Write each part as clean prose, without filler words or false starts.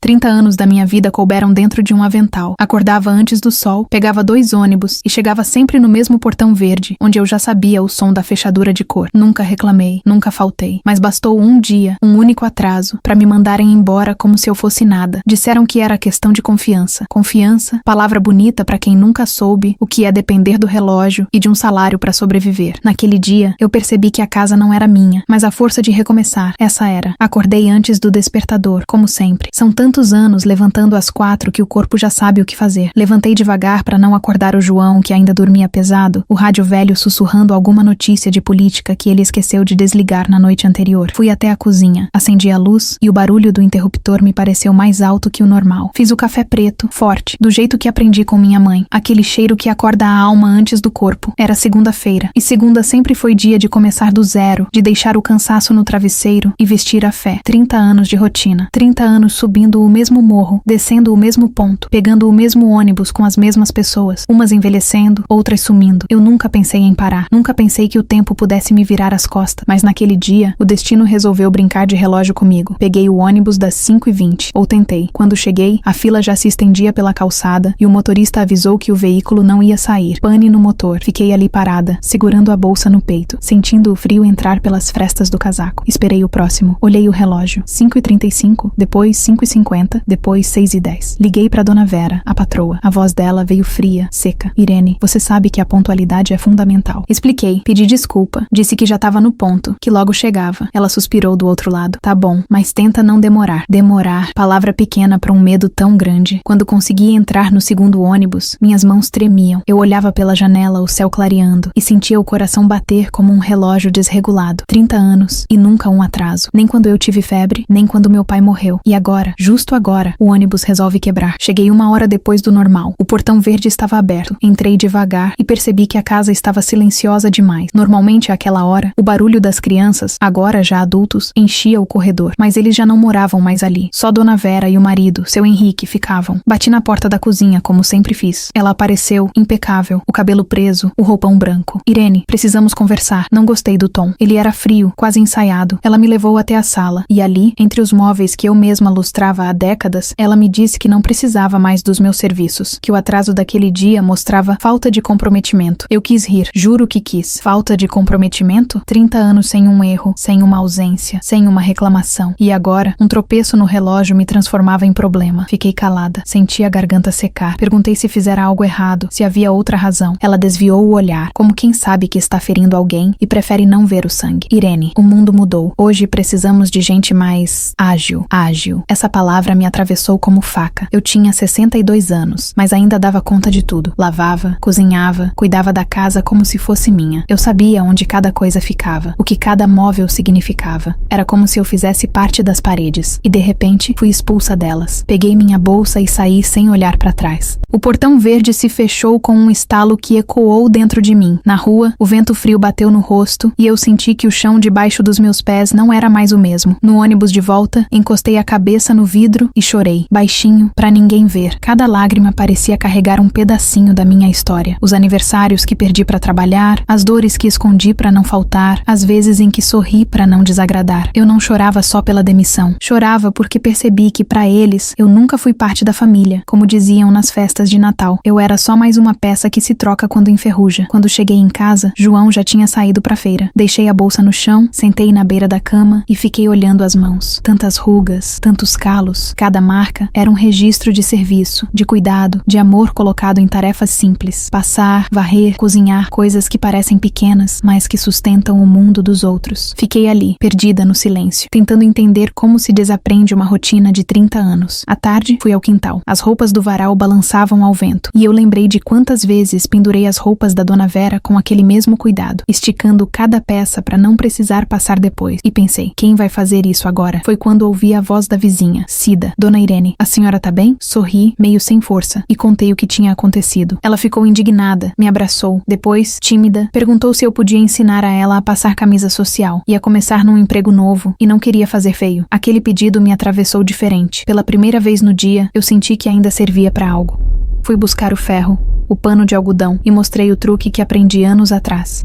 30 anos da minha vida couberam dentro de um avental. Acordava antes do sol, pegava 2 ônibus e chegava sempre no mesmo portão verde, onde eu já sabia o som da fechadura de cor. Nunca reclamei, nunca faltei. Mas bastou um dia, um único atraso, para me mandarem embora como se eu fosse nada. Disseram que era questão de confiança. Confiança, palavra bonita para quem nunca soube o que é depender do relógio e de um salário para sobreviver. Naquele dia, eu percebi que a casa não era minha, mas a força de recomeçar, essa era. Acordei antes do despertador, como sempre. São tantos anos levantando às 4 que o corpo já sabe o que fazer. Levantei devagar para não acordar o João, que ainda dormia pesado, o rádio velho sussurrando alguma notícia de política que ele esqueceu de desligar na noite anterior. Fui até a cozinha, acendi a luz e o barulho do interruptor me pareceu mais alto que o normal. Fiz o café preto, forte, do jeito que aprendi com minha mãe. Aquele cheiro que acorda a alma antes do corpo. Era segunda-feira, e segunda sempre foi dia de começar do zero, de deixar o cansaço no travesseiro e vestir a fé. 30 anos de rotina. 30 anos subindo o mesmo morro, descendo o mesmo ponto, pegando o mesmo ônibus com as mesmas pessoas, umas envelhecendo, outras sumindo. Eu nunca pensei em parar. Nunca pensei que o tempo pudesse me virar as costas. Mas naquele dia, o destino resolveu brincar de relógio comigo. Peguei o ônibus das 5h20. Ou tentei. Quando cheguei, a fila já se estendia pela calçada e o motorista avisou que o veículo não ia sair. Pane no motor. Fiquei ali parada, segurando a bolsa no peito, sentindo o frio entrar pelas frestas do casaco. Esperei o próximo. Olhei o relógio. 5h35, depois 5h50, depois 6h10. Liguei pra Dona Vera, a patroa. A voz dela veio fria, seca. Irene, você sabe que a pontualidade é fundamental. Expliquei, pedi desculpa, disse que já tava no ponto, que logo chegava. Ela suspirou do outro lado. Tá bom, mas tenta não demorar. Demorar, palavra pequena pra um medo tão grande. Quando consegui entrar no segundo ônibus, minhas mãos tremiam. Eu olhava pela janela, o céu clareando, e sentia o coração bater como um relógio desregulado. 30 anos, e nunca um atraso. Nem quando eu tive febre, nem quando meu pai morreu. E agora, justo agora, o ônibus resolve quebrar. Cheguei 1 hora depois do normal. O portão verde estava aberto. Entrei devagar e percebi que a casa estava silenciosa demais. Normalmente, àquela hora, o barulho das crianças, agora já adultos, enchia o corredor. Mas eles já não moravam mais ali. Só Dona Vera e o marido, seu Henrique, ficavam. Bati na porta da cozinha, como sempre fiz. Ela apareceu, impecável, o cabelo preso, o roupão branco. Irene, precisamos conversar. Não gostei do tom. Ele era frio, quase ensaiado. Ela me levou até a sala. E ali, entre os móveis que eu mesma lustrava há décadas, ela me disse que não precisava mais dos meus serviços. Que o atraso daquele dia mostrava falta de comprometimento. Eu quis rir. Juro que quis. Falta de comprometimento? 30 anos sem um erro, sem uma ausência, sem uma reclamação. E agora, um tropeço no relógio me transformava em problema. Fiquei calada. Senti a garganta secar. Perguntei se fizera algo errado, se havia outra razão. Ela desviou o olhar, como quem sabe que está ferindo alguém e prefere não ver o sangue. Irene, o mundo mudou. Hoje precisamos de gente mais ágil. Ágil. Essa palavra me atravessou como faca. Eu tinha 62 anos, mas ainda dava conta de tudo. Lavava, cozinhava, cuidava da casa como se fosse minha. Eu sabia onde cada coisa ficava, o que cada móvel significava. Era como se eu fizesse parte das paredes. E de repente, fui expulsa delas. Peguei minha bolsa e saí sem olhar para trás. O portão verde se fechou com um estalo que ecoou dentro de mim. Na rua, o vento frio bateu no rosto e eu senti que o chão debaixo dos meus pés não era mais o mesmo. No ônibus de volta, encostei a cabeça no vidro e chorei, baixinho, pra ninguém ver. Cada lágrima parecia carregar um pedacinho da minha história. Os aniversários que perdi pra trabalhar, as dores que escondi pra não faltar, as vezes em que sorri pra não desagradar. Eu não chorava só pela demissão. Chorava porque percebi que pra eles eu nunca fui parte da família, como diziam nas festas de Natal. Eu era só mais uma peça que se troca quando enferruja. Quando cheguei em casa, João já tinha saído pra feira. Deixei a bolsa no chão, sentei na beira da cama e fiquei olhando as mãos. Tantas rugas, tantos calos. Cada marca era um registro de serviço, de cuidado, de amor colocado em tarefas simples. Passar, varrer, cozinhar, coisas que parecem pequenas, mas que sustentam o mundo dos outros. Fiquei ali, perdida no silêncio, tentando entender como se desaprende uma rotina de 30 anos. À tarde, fui ao quintal. As roupas do varal balançavam ao vento, e eu lembrei de quantas vezes pendurei as roupas da Dona Vera com aquele mesmo cuidado, esticando cada peça para não precisar passar depois. E pensei, quem vai fazer isso agora? Foi quando ouvi a voz da vizinha, Cida. Dona Irene, a senhora tá bem? Sorri, meio sem força, e contei o que tinha acontecido. Ela ficou indignada, me abraçou. Depois, tímida, perguntou se eu podia ensinar a ela a passar camisa social. Ia começar num emprego novo e não queria fazer feio. Aquele pedido me atravessou diferente. Pela primeira vez no dia, eu senti que ainda servia para algo. Fui buscar o ferro, o pano de algodão e mostrei o truque que aprendi anos atrás.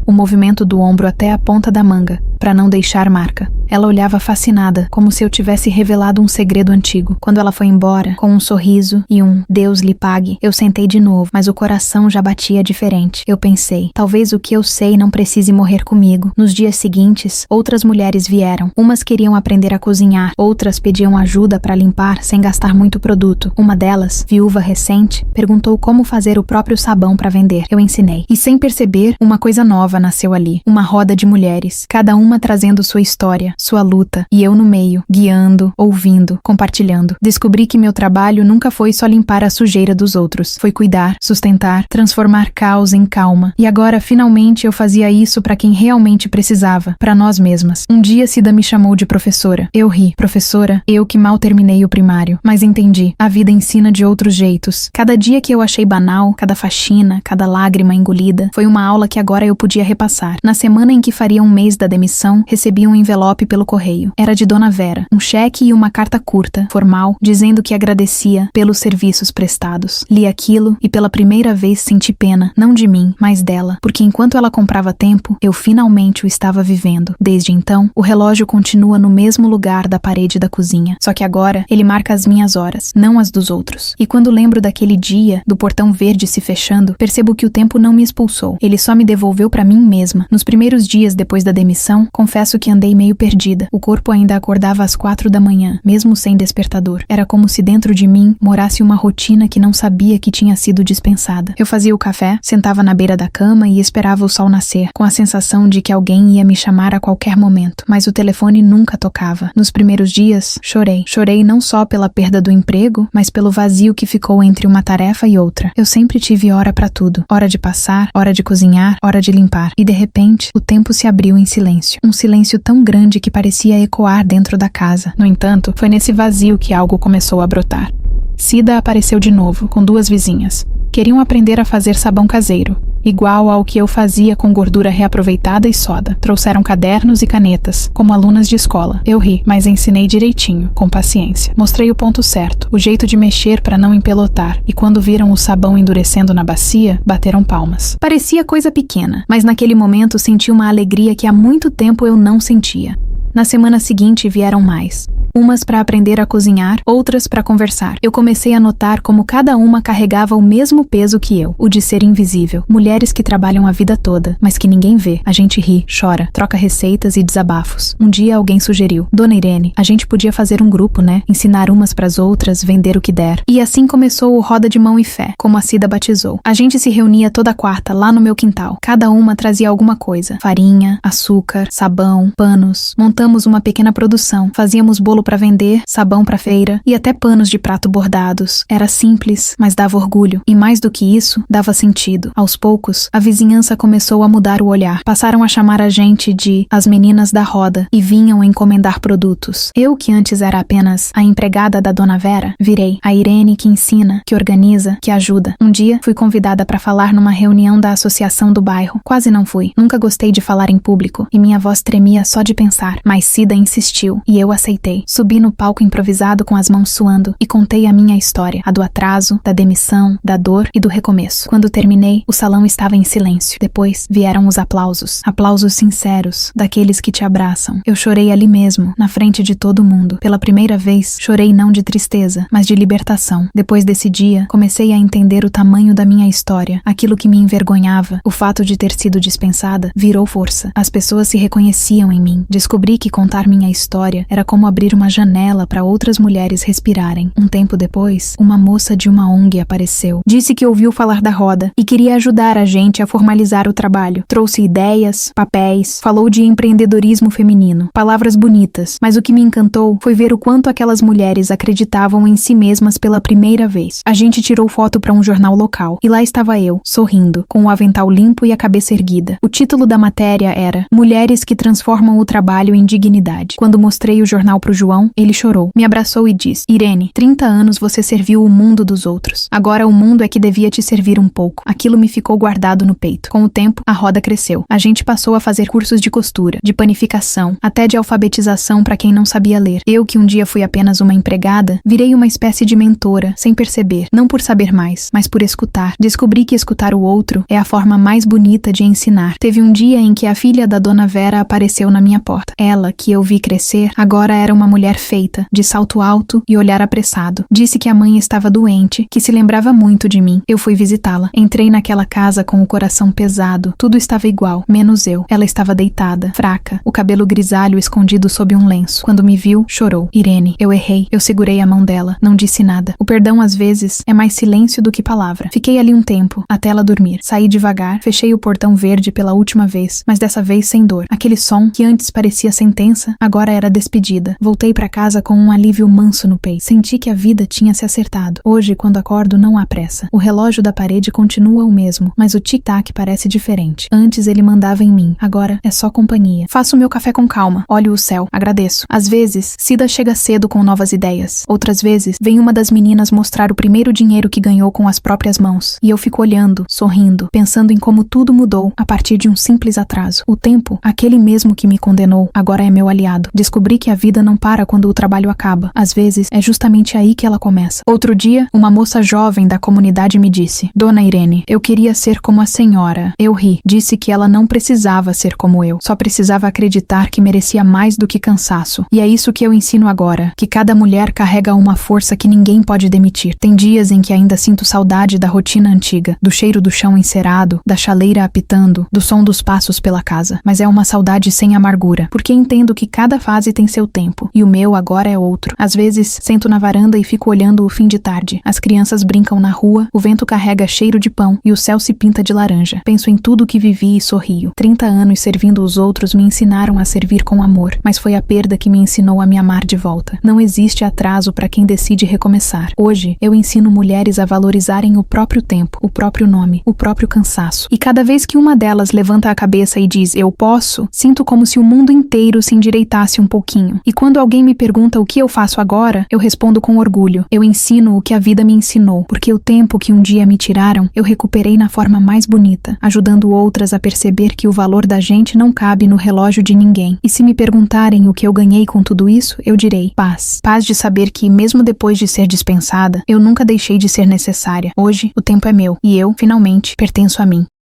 o movimento do ombro até a ponta da manga, para não deixar marca. Ela olhava fascinada, como se eu tivesse revelado um segredo antigo. Quando ela foi embora, com um sorriso e um "Deus lhe pague", eu sentei de novo, mas o coração já batia diferente. Eu pensei, talvez o que eu sei não precise morrer comigo. Nos dias seguintes, outras mulheres vieram. Umas queriam aprender a cozinhar, outras pediam ajuda para limpar sem gastar muito produto. Uma delas, viúva recente, perguntou como fazer o próprio sabão para vender. Eu ensinei. E sem perceber, uma coisa nova nasceu ali. Uma roda de mulheres, cada uma trazendo sua história, sua luta, e eu no meio, guiando, ouvindo, compartilhando. Descobri que meu trabalho nunca foi só limpar a sujeira dos outros. Foi cuidar, sustentar, transformar caos em calma. E agora, finalmente, eu fazia isso para quem realmente precisava, para nós mesmas. Um dia, Cida me chamou de professora. Eu ri. Professora, eu que mal terminei o primário. Mas entendi. A vida ensina de outros jeitos. Cada dia que eu achei banal, cada faxina, cada lágrima engolida, foi uma aula que agora eu podia repassar. Na semana em que faria um mês da demissão, recebi um envelope pelo correio. Era de Dona Vera, um cheque e uma carta curta, formal, dizendo que agradecia pelos serviços prestados. Li aquilo e pela primeira vez senti pena, não de mim, mas dela, porque enquanto ela comprava tempo, eu finalmente o estava vivendo. Desde então, o relógio continua no mesmo lugar da parede da cozinha, só que agora ele marca as minhas horas, não as dos outros. E quando lembro daquele dia, do portão verde se fechando, percebo que o tempo não me expulsou. Ele só me devolveu para mim mesma. Nos primeiros dias depois da demissão, confesso que andei meio perdida. O corpo ainda acordava às 4 da manhã, mesmo sem despertador. Era como se dentro de mim morasse uma rotina que não sabia que tinha sido dispensada. Eu fazia o café, sentava na beira da cama e esperava o sol nascer, com a sensação de que alguém ia me chamar a qualquer momento. Mas o telefone nunca tocava. Nos primeiros dias, chorei. Chorei não só pela perda do emprego, mas pelo vazio que ficou entre uma tarefa e outra. Eu sempre tive hora para tudo. Hora de passar, hora de cozinhar, hora de limpar. E de repente, o tempo se abriu em silêncio. Um silêncio tão grande que parecia ecoar dentro da casa. No entanto, foi nesse vazio que algo começou a brotar. Cida apareceu de novo, com 2 vizinhas. Queriam aprender a fazer sabão caseiro, igual ao que eu fazia com gordura reaproveitada e soda. Trouxeram cadernos e canetas, como alunas de escola. Eu ri, mas ensinei direitinho, com paciência. Mostrei o ponto certo, o jeito de mexer para não empelotar, e quando viram o sabão endurecendo na bacia, bateram palmas. Parecia coisa pequena, mas naquele momento senti uma alegria que há muito tempo eu não sentia. Na semana seguinte vieram mais. Umas para aprender a cozinhar, outras para conversar. Eu comecei a notar como cada uma carregava o mesmo peso que eu, o de ser invisível. Mulheres que trabalham a vida toda, mas que ninguém vê. A gente ri, chora, troca receitas e desabafos. Um dia alguém sugeriu: Dona Irene, a gente podia fazer um grupo, né? Ensinar umas pras outras, vender o que der. E assim começou o Roda de Mão e Fé, como a Cida batizou. A gente se reunia toda quarta lá no meu quintal. Cada uma trazia alguma coisa: farinha, açúcar, sabão, panos. Montamos uma pequena produção. Fazíamos bolo para vender, sabão para feira e até panos de prato bordados. Era simples, mas dava orgulho. E mais do que isso, dava sentido. Aos poucos, a vizinhança começou a mudar o olhar. Passaram a chamar a gente de as meninas da roda e vinham encomendar produtos. Eu, que antes era apenas a empregada da Dona Vera, virei a Irene que ensina, que organiza, que ajuda. Um dia, fui convidada para falar numa reunião da associação do bairro. Quase não fui. Nunca gostei de falar em público e minha voz tremia só de pensar. Mas Cida insistiu e eu aceitei. Subi no palco improvisado com as mãos suando e contei a minha história, a do atraso, da demissão, da dor e do recomeço. Quando terminei, o salão estava em silêncio. Depois vieram os aplausos. Aplausos sinceros, daqueles que te abraçam. Eu chorei ali mesmo, na frente de todo mundo. Pela primeira vez, chorei não de tristeza, mas de libertação. Depois desse dia, comecei a entender o tamanho da minha história. Aquilo que me envergonhava, o fato de ter sido dispensada, virou força. As pessoas se reconheciam em mim. Descobri que contar minha história era como abrir uma janela para outras mulheres respirarem. Um tempo depois, uma moça de uma ONG apareceu. Disse que ouviu falar da roda e queria ajudar a gente a formalizar o trabalho. Trouxe ideias, papéis, falou de empreendedorismo feminino. Palavras bonitas, mas o que me encantou foi ver o quanto aquelas mulheres acreditavam em si mesmas pela primeira vez. A gente tirou foto para um jornal local e lá estava eu, sorrindo, com o avental limpo e a cabeça erguida. O título da matéria era Mulheres que transformam o trabalho em dignidade. Quando mostrei o jornal pro João, ele chorou. Me abraçou e disse: Irene, 30 anos você serviu o mundo dos outros. Agora o mundo é que devia te servir um pouco. Aquilo me ficou guardado no peito. Com o tempo, a roda cresceu. A gente passou a fazer cursos de costura, de panificação, até de alfabetização para quem não sabia ler. Eu, que um dia fui apenas uma empregada, virei uma espécie de mentora, sem perceber. Não por saber mais, mas por escutar. Descobri que escutar o outro é a forma mais bonita de ensinar. Teve um dia em que a filha da Dona Vera apareceu na minha porta. Ela, que eu vi crescer, agora era uma mulher feita, de salto alto e olhar apressado. Disse que a mãe estava doente, que se lembrava muito de mim. Eu fui visitá-la. Entrei naquela casa com o coração pesado. Tudo estava igual, menos eu. Ela estava deitada, fraca, o cabelo grisalho escondido sob um lenço. Quando me viu, chorou. Irene, eu errei. Eu segurei a mão dela. Não disse nada. O perdão, às vezes, é mais silêncio do que palavra. Fiquei ali um tempo, até ela dormir. Saí devagar, fechei o portão verde pela última vez, mas dessa vez sem dor. Aquele som, que antes parecia sentença, agora era despedida. Voltei para casa com um alívio manso no peito. Senti que a vida tinha se acertado. Hoje, quando acordo, não há pressa. O relógio da parede continua o mesmo, mas o tic-tac parece diferente. Antes ele mandava em mim, agora é só companhia. Faço meu café com calma, olho o céu, agradeço. Às vezes, Cida chega cedo com novas ideias. Outras vezes, vem uma das meninas mostrar o primeiro dinheiro que ganhou com as próprias mãos. E eu fico olhando, sorrindo, pensando em como tudo mudou a partir de um simples atraso. O tempo, aquele mesmo que me condenou, agora é meu aliado. Descobri que a vida não para quando o trabalho acaba. Às vezes, é justamente aí que ela começa. Outro dia, uma moça jovem da comunidade me disse: Dona Irene, eu queria ser como a senhora. Eu ri. Disse que ela não precisava ser como eu. Só precisava acreditar que merecia mais do que cansaço. E é isso que eu ensino agora, que cada mulher carrega uma força que ninguém pode demitir. Tem dias em que ainda sinto saudade da rotina antiga, do cheiro do chão encerado, da chaleira apitando, do som dos passos pela casa. Mas é uma saudade sem amargura, porque entendo que cada fase tem seu tempo, e o meu agora é outro. Às vezes, sento na varanda e fico olhando o fim de tarde. As crianças brincam na rua, o vento carrega cheiro de pão e o céu se pinta de laranja. Penso em tudo que vivi e sorrio. 30 anos servindo os outros me ensinaram a servir com amor, mas foi a perda que me ensinou a me amar de volta. Não existe atraso para quem decide recomeçar. Hoje, eu ensino mulheres a valorizarem o próprio tempo, o próprio nome, o próprio cansaço. E cada vez que uma delas levanta a cabeça e diz "eu posso", sinto como se o mundo inteiro se endireitasse um pouquinho. E quando alguém me pergunta o que eu faço agora, eu respondo com orgulho: eu ensino o que a vida me ensinou, porque o tempo que um dia me tiraram, eu recuperei na forma mais bonita, ajudando outras a perceber que o valor da gente não cabe no relógio de ninguém. E se me perguntarem o que eu ganhei com tudo isso, eu direi: paz. Paz de saber que, mesmo depois de ser dispensada, eu nunca deixei de ser necessária. Hoje, o tempo é meu, e eu, finalmente, pertenço a mim.